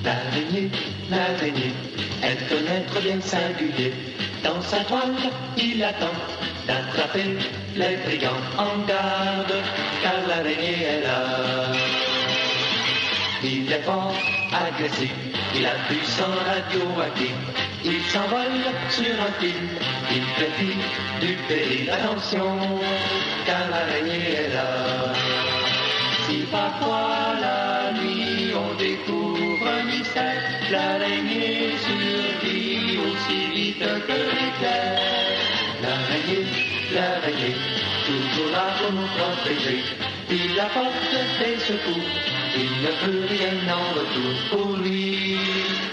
L'araignée, l'araignée, elle connaît trop bien le singulier. Dans sa toile, il attend d'attraper les brigands. En garde, car l'araignée est là. Il est fort, agressif, il a du sang radioactif. Il s'envole sur un fil, il préfie du péril. Attention, car l'araignée est là. Si parfois la nuit on découvre un mystère, l'araignée survit aussi vite que l'éclair. L'araignée, l'araignée, toujours là pour nous protéger. Il apporte des secours, il ne peut rien en retour. Pour lui,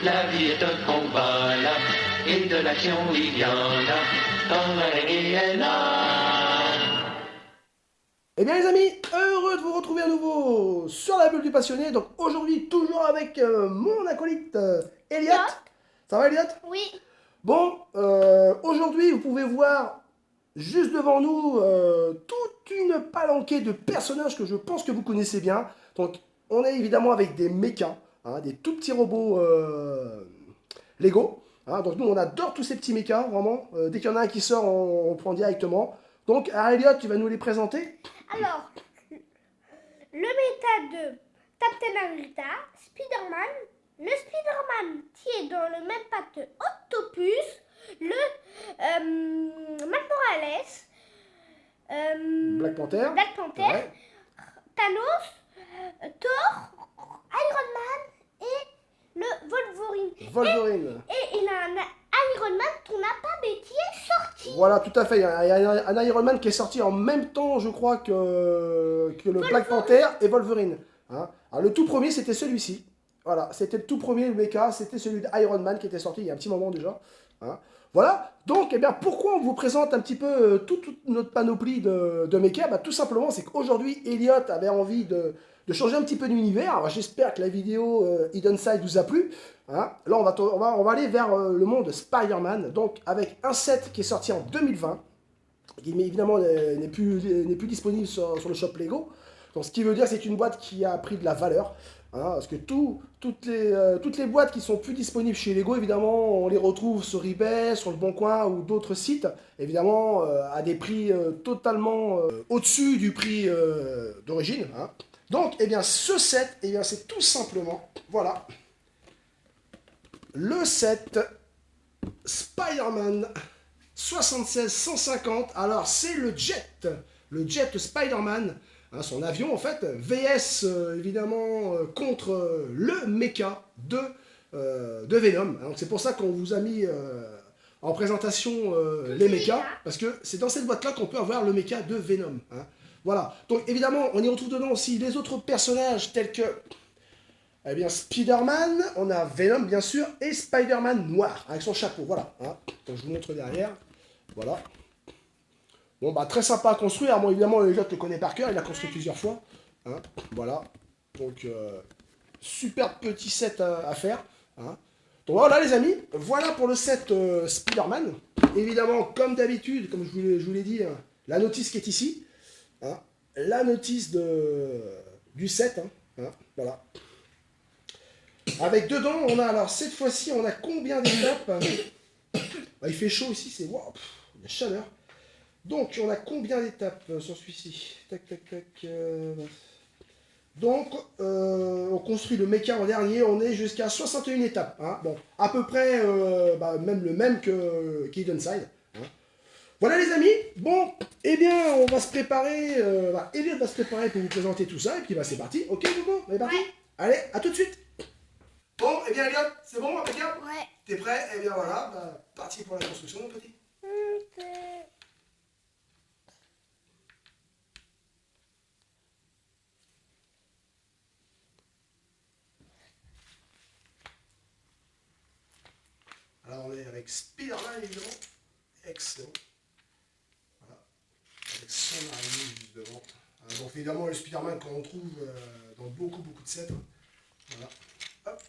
la vie est un combat là, et de l'action il y en a, quand l'araignée est là. Eh bien les amis, heureux de vous retrouver à nouveau sur la bulle du passionné. Donc aujourd'hui, toujours avec mon acolyte Elliot. Ça va Elliot? Oui. Bon, aujourd'hui, vous pouvez voir juste devant nous toute une palanquée de personnages que je pense que vous connaissez bien. Donc on est évidemment avec des mechas, hein, des tout petits robots Lego. Hein. Donc nous on adore tous ces petits mechas, vraiment. Dès qu'il y en a un qui sort, on prend directement. Donc Elliot, tu vas nous les présenter? Alors, le méta de Captain America, Spider-Man, le Spider-Man qui est dans le même patte Octopus, le Miles Morales, Black Panther. Ouais. Thanos, Thor, Iron Man et le Wolverine. Wolverine. Et il a un Iron Man qu'on n'a pas mais qui est sorti. Voilà, tout à fait. Il y a un Iron Man qui est sorti en même temps, je crois, que le Black Panther et Wolverine. Hein. Alors, le tout premier, c'était celui-ci. Voilà, c'était le tout premier mecha, c'était celui d'Iron Man qui était sorti il y a un petit moment déjà. Hein. Voilà, donc, eh bien, pourquoi on vous présente un petit peu toute notre panoplie de mecha? Bah, tout simplement, c'est qu'aujourd'hui, Elliot avait envie de changer un petit peu d'univers. J'espère que la vidéo Hidden Side vous a plu. Hein. Là, on va aller vers le monde Spider-Man, donc avec un set qui est sorti en 2020, qui évidemment n'est plus disponible sur le shop Lego. Donc, ce qui veut dire que c'est une boîte qui a pris de la valeur. Hein, parce que toutes les boîtes qui sont plus disponibles chez Lego, évidemment, on les retrouve sur eBay, sur le Bon Coin ou d'autres sites, évidemment, à des prix totalement au-dessus du prix d'origine. Hein. Donc, eh bien, ce set, eh bien, c'est tout simplement, voilà, le set Spider-Man 76-150. Alors, c'est le jet Spider-Man. Hein, son avion en fait, VS évidemment contre le mecha de Venom. Donc c'est pour ça qu'on vous a mis en présentation les mechas, parce que c'est dans cette boîte là qu'on peut avoir le mecha de Venom. Hein. Voilà, donc évidemment on y retrouve dedans aussi les autres personnages tels que eh bien Spider-Man, on a Venom bien sûr, et Spider-Man noir avec son chapeau, voilà. Hein. Donc je vous montre derrière, voilà. Bon, bah, très sympa à construire. Moi, évidemment, les autres le connaît par cœur. Il l'a construit plusieurs fois. Hein, voilà. Donc, super petit set à faire. Hein. Donc, voilà, les amis. Voilà pour le set Spider-Man. Évidemment, comme d'habitude, comme je vous l'ai dit, hein, la notice qui est ici. Hein, la notice du set. Hein, hein, voilà. Avec dedans, on a, alors, cette fois-ci, on a combien d'étapes? Bah, il fait chaud ici. C'est waouh, il y a chaleur. Donc, on a combien d'étapes sur celui-ci? Tac, tac, tac. Donc, on construit le mecha en dernier. On est jusqu'à 61 étapes. Hein. Bon, à peu près, même le même que Hidden Side. Hein. Voilà les amis. Bon, eh bien, on va se préparer. Elliot va se préparer pour vous présenter tout ça. Et puis, bah, c'est parti. Ok, Bobo, on est parti. Ouais. Allez, à tout de suite. Bon, eh bien, Elliot, c'est bon, impeccable? Ouais. T'es prêt? Eh bien, voilà. Bah, parti pour la construction, mon petit. Alors on est avec Spider-Man évidemment, excellent, voilà, avec son araignée juste devant. Donc évidemment le Spider-Man qu'on retrouve dans beaucoup de sets, hein. Voilà, hop.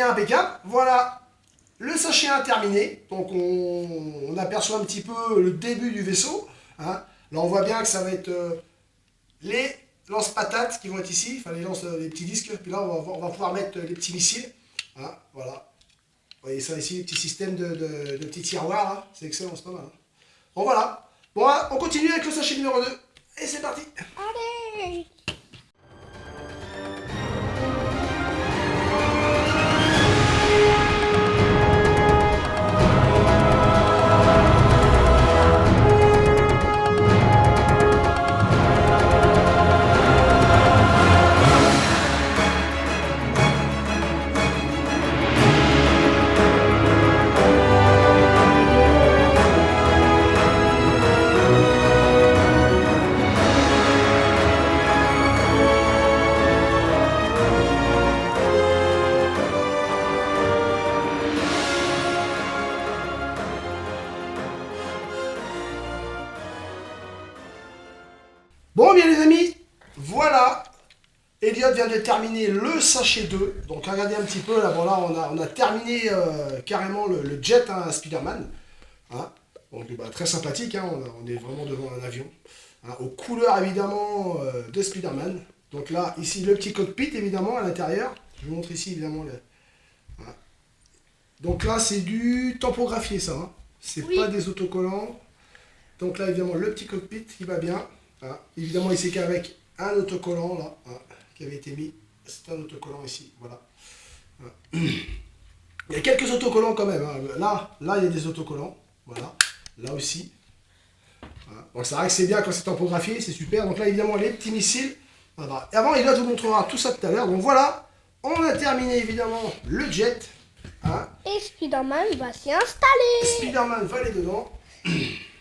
bien, impeccable. Voilà, le sachet 1 terminé. Donc on aperçoit un petit peu le début du vaisseau. Hein. Là on voit bien que ça va être les lance-patates qui vont être ici, enfin les petits disques. Puis là on va pouvoir mettre les petits missiles. Hein. Voilà. Vous voyez ça ici, les petits systèmes de petits tiroirs. C'est excellent, c'est pas mal. Hein. Bon voilà. Bon, on continue avec le sachet numéro 2. Et c'est parti. Allez. Bon bien les amis, voilà, Elliot vient de terminer le sachet 2, donc regardez un petit peu, là, bon, là on a terminé carrément le jet hein, Spider-Man, hein. Donc bah, très sympathique, hein, on est vraiment devant un avion, hein, aux couleurs évidemment de Spider-Man, donc là ici le petit cockpit évidemment à l'intérieur, je vous montre ici évidemment, hein. Donc là c'est du tampographié ça, hein. C'est Oui. pas des autocollants, donc là évidemment le petit cockpit qui va bien. Hein. Évidemment, ici qu'avec un autocollant là, hein, qui avait été mis, c'est un autocollant ici, voilà. Hein. Il y a quelques autocollants quand même. Hein. Là, il y a des autocollants, voilà. Là aussi. Hein. Donc c'est vrai que c'est bien quand c'est tampographié, c'est super. Donc là, évidemment, les petits missiles. Voilà. Et avant, Elliot vous montrera tout ça tout à l'heure. Donc voilà, on a terminé évidemment le jet. Hein. Et Spider-Man va s'y installer. Spider-Man va aller dedans.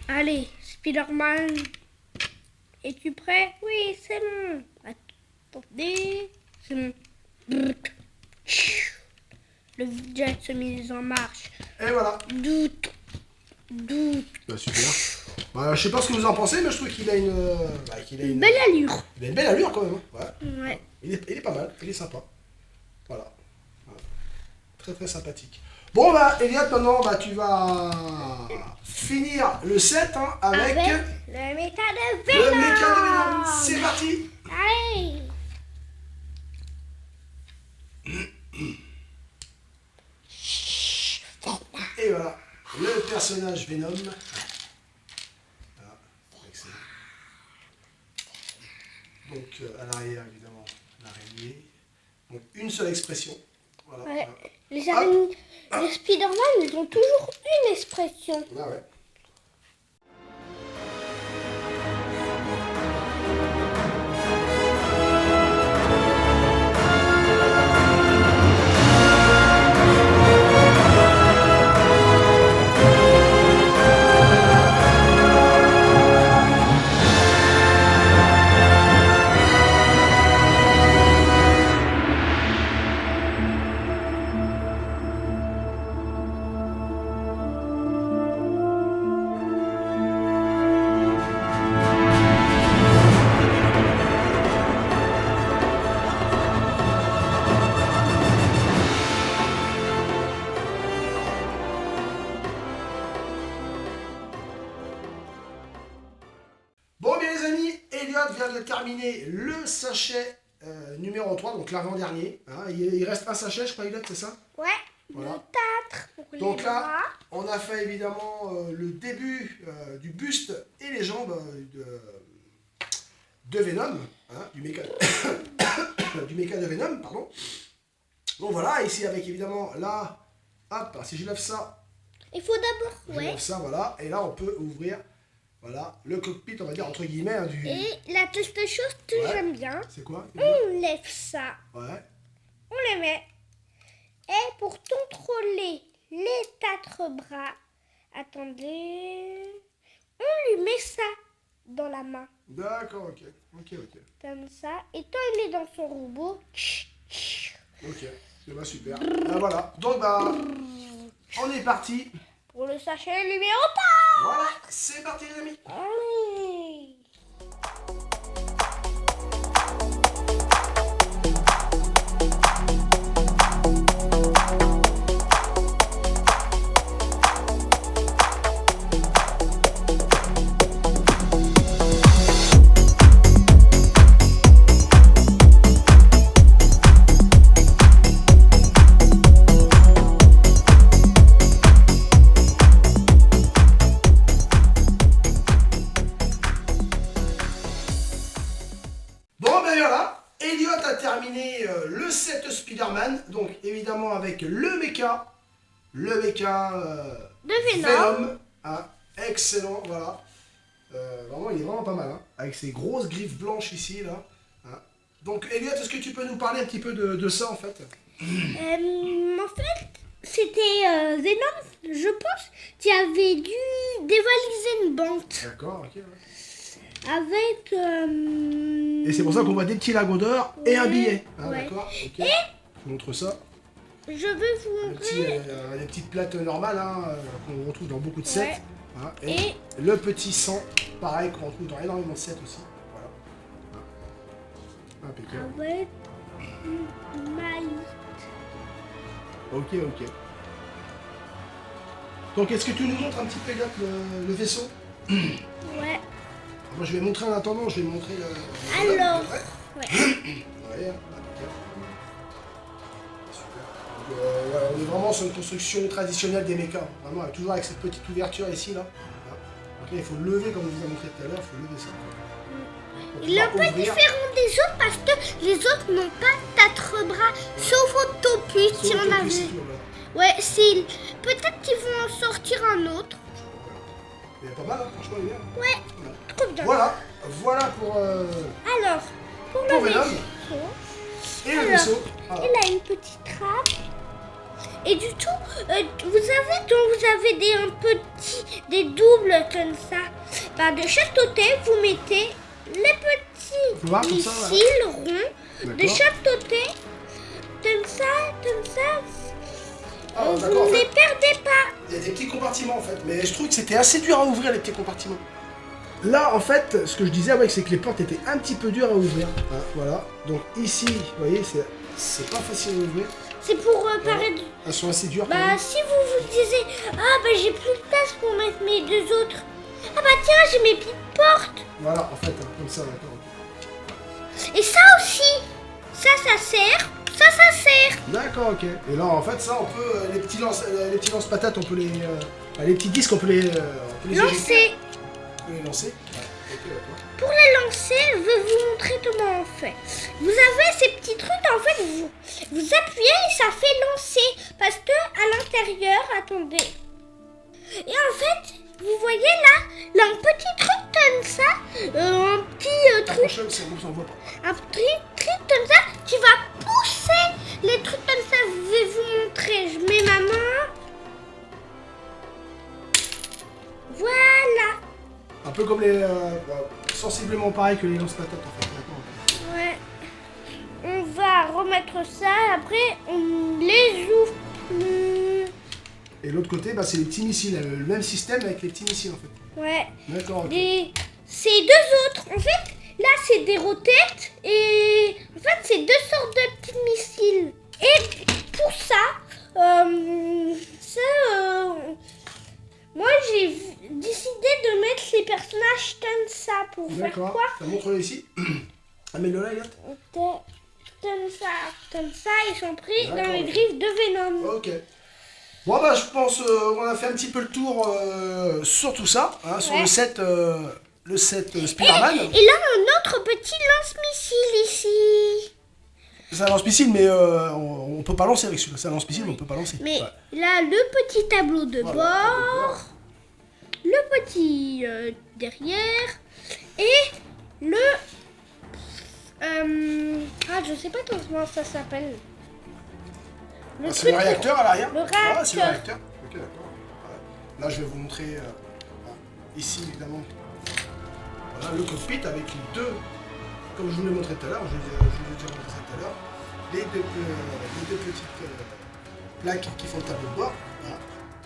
Allez, Spider-Man. Es-tu prêt? Oui, c'est bon. Attendez. C'est bon. Le jet se met en marche. Et voilà. Doute. Bah, super. Bah, je sais pas ce que vous en pensez, mais je trouve qu'il a une, Une belle allure. Il a une belle allure quand même. Hein. Ouais. Ouais. Il est pas mal, il est sympa. Voilà. Voilà. Très très sympathique. Bon bah Elliot, maintenant bah, tu vas finir le set hein, avec le méca de le Venom. méca de Venom. C'est parti. Allez. Et voilà, le personnage Venom. Voilà. Excellent. Donc à l'arrière évidemment l'araignée. Donc une seule expression. Voilà. Ouais. Voilà. Les araignées, les Spider-Man, ils ont toujours une expression. Ah ouais. Bon bien les amis, Elliot vient de terminer le sachet numéro 3, donc l'avant-dernier. Hein. Il reste un sachet, je crois Elliot, c'est ça? Ouais. Voilà. Le 4 pour les Donc là, bras. on a fait évidemment le début du buste et les jambes de Venom, hein, du méca de Venom, pardon. Donc voilà, ici avec évidemment là, hop, si je lève ça, Il faut d'abord, je lève ça, voilà, et là on peut ouvrir, voilà, le cockpit, on va dire entre guillemets, hein, du... Et la petite chose que Ouais. j'aime bien, C'est quoi? on lève ça, Ouais, on le met. Et pour contrôler les 4 bras, attendez, on lui met ça dans la main, d'accord, ok, comme ça. Et quand il est dans son robot, ok, c'est bah, super. Ah, voilà, donc bah, on est parti. pour le sachet numéro Voilà, c'est parti les amis. 3. Allez. set Spider-Man, donc évidemment avec le mecha De Venom. Venom, hein, excellent, voilà. Vraiment, il est vraiment pas mal, hein, avec ses grosses griffes blanches ici, là. Hein. Donc, Elliot, est-ce que tu peux nous parler un petit peu de ça, en fait? En fait, c'était Venom, je pense, qui avait dû dévaliser une banque D'accord, ok. Ouais. avec... Et c'est pour ça qu'on voit des petits lagons d'or et un billet. Hein, ouais. d'accord, ok. Je vous montre ça. Je vais vous montrer... Les petites plates normales, hein, qu'on retrouve dans beaucoup de sets. Ouais. Hein, et le petit sang, pareil, qu'on retrouve dans énormément de sets aussi. Voilà. Hein. Impeccable. Avec maïs. Ok, ok. Donc, est-ce que tu nous montres un petit peu, Elliot, le vaisseau? Ouais. Moi, je vais montrer en attendant, je vais montrer le... Alors, Ouais. ouais. Ouais, impeccable. Super. Donc, voilà, on est vraiment sur une construction traditionnelle des mechas. Vraiment, toujours avec cette petite ouverture ici, là. Hein. Donc là, il faut le lever, comme on vous a montré tout à l'heure, il faut lever ça. Il est un peu différent des autres parce que les autres n'ont pas 4 bras, sauf Autopus, si on a vu. Ouais, c'est... Peut-être qu'ils vont en sortir un autre. Il est pas mal, hein, franchement, il est bien. Ouais, trop bien. Voilà pour Alors, pour le Venom. vaisseau, et le alors, vaisseau. Ah. il a une petite trappe. Et du tout, vous savez, donc vous avez des doubles comme ça. Bah, de chaque côté, vous mettez les petits Voir, comme ça, missiles ronds. De D'accord. chaque côté, comme ça. Ah, Vous d'accord, en ne fait, les perdez pas. il y a des petits compartiments en fait, mais je trouve que c'était assez dur à ouvrir les petits compartiments. Là en fait, ce que je disais, ouais, c'est que les portes étaient un petit peu dures à ouvrir. Hein, voilà, donc ici, vous voyez, c'est pas facile à ouvrir. C'est pour Voilà. paraître... Elles sont assez dures. quand Bah, même. si vous vous disiez, ah bah j'ai plus de place pour mettre mes deux autres. Ah bah tiens, j'ai mes petites portes. Voilà, en fait, hein, comme ça, d'accord. Ok. Et ça aussi, ça sert, ça sert. D'accord, ok. Et là, en fait, ça, on peut les petits lance-patates, on peut les petits disques, on peut les éjecter. Lancer. On peut les lancer. Ouais. Ok, d'accord. Pour les lancer, je vais vous montrer comment on fait. Vous avez ces petits trucs, en fait, vous appuyez et ça fait lancer. Parce que à l'intérieur, attendez. Et en fait, vous voyez là un petit truc comme ça, un petit truc, Prochaine, c'est bon, ça on voit pas. un petit truc comme ça qui va pousser les trucs comme ça. Je vais vous montrer. Je mets ma main. Voilà. Un peu comme les... sensiblement pareil que les lance-patates, en fait. D'accord. Ouais. On va remettre ça. Après, on les ouvre plus. Et l'autre côté, bah, c'est les petits missiles. Le même système avec les petits missiles, en fait. Ouais. D'accord, ok. Ces deux autres, en fait, là, c'est des roquettes. Et en fait, c'est deux sortes de petits missiles. Et pour ça, moi, j'ai décidé de mettre les personnages comme ça. Pour faire D'accord. quoi? Ça montre-le ici. Amène-le là, Elliot. Comme ça, ils sont pris dans D'accord, les ok. griffes de Venom. Ok. Bon bah je pense qu'on a fait un petit peu le tour sur tout ça, hein, sur Ouais. le set Spider-Man. Et là, un autre petit lance-missile ici. C'est un lance-missile mais on peut pas lancer avec celui-là. C'est un lance-missile mais on peut pas lancer. Mais Ouais. là, le petit tableau de Voilà, bord, le petit derrière et le... je sais pas comment ça s'appelle. Le C'est le truc- réacteur à l'arrière. Le Voilà, c'est le réacteur. réacteur. Ok d'accord. Voilà. Là je vais vous montrer ici évidemment voilà, le cockpit avec les deux, comme je vous l'ai montré tout à l'heure, je vous ai déjà montré ça tout à l'heure, les deux petites plaques qui font le tableau de bord.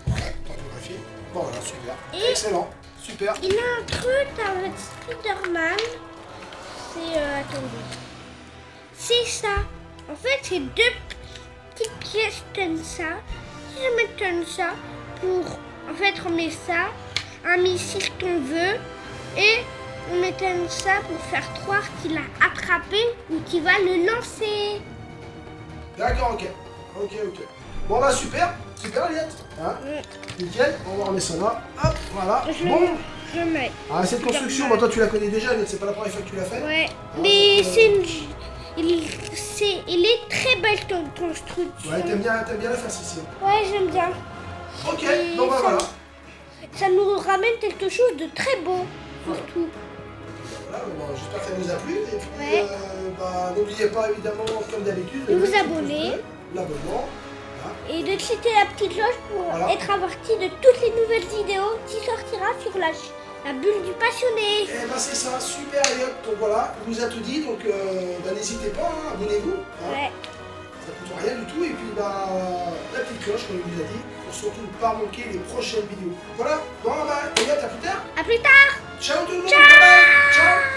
Voilà, photographié. Bon voilà, super. Et- Excellent, super. Il a un truc avec Spider-Man. C'est... attendez. C'est ça. En fait, c'est deux petites pièces comme ça. Si je mets comme ça, pour... En fait, on met ça, un missile qu'on veut, et on met comme ça pour faire croire qu'il a attrapé ou qu'il va le lancer. D'accord, ok. Ok. Bon bah super, Elliot. Hein nickel, on va remettre ça là. Hop, voilà. Je Bon. le mets. Ah, cette construction, bah, toi tu la connais déjà, Elliot, c'est pas la première fois que tu l'as fait. Ouais. Ah, Mais donc, c'est une... il est très belle ton construction. Ouais, t'aimes bien la faire, Cécile. Ouais, j'aime bien. Ok, Et bon bah ça- voilà. Ça nous ramène quelque chose de très beau, surtout. Voilà, bon, j'espère que ça vous a plu. Et puis, Ouais. bah, n'oubliez pas, évidemment, comme d'habitude, De vous le petit abonner. pouce bleu, l'abonnement. Voilà. Et de cliquer la petite cloche pour Voilà. être averti de toutes les nouvelles vidéos qui sortira sur la bulle du passionné. Et ben c'est ça, super Elliot. Donc voilà, il nous a tout dit, donc bah, n'hésitez pas, hein, abonnez-vous. Hein. Ouais. Ça coûte rien du tout. Et puis bah, la petite cloche, comme il nous a dit, pour surtout ne pas manquer les prochaines vidéos. Voilà, bon bah, Elliot, à plus tard. À plus tard. Ciao tout le monde, bye bye. Ciao.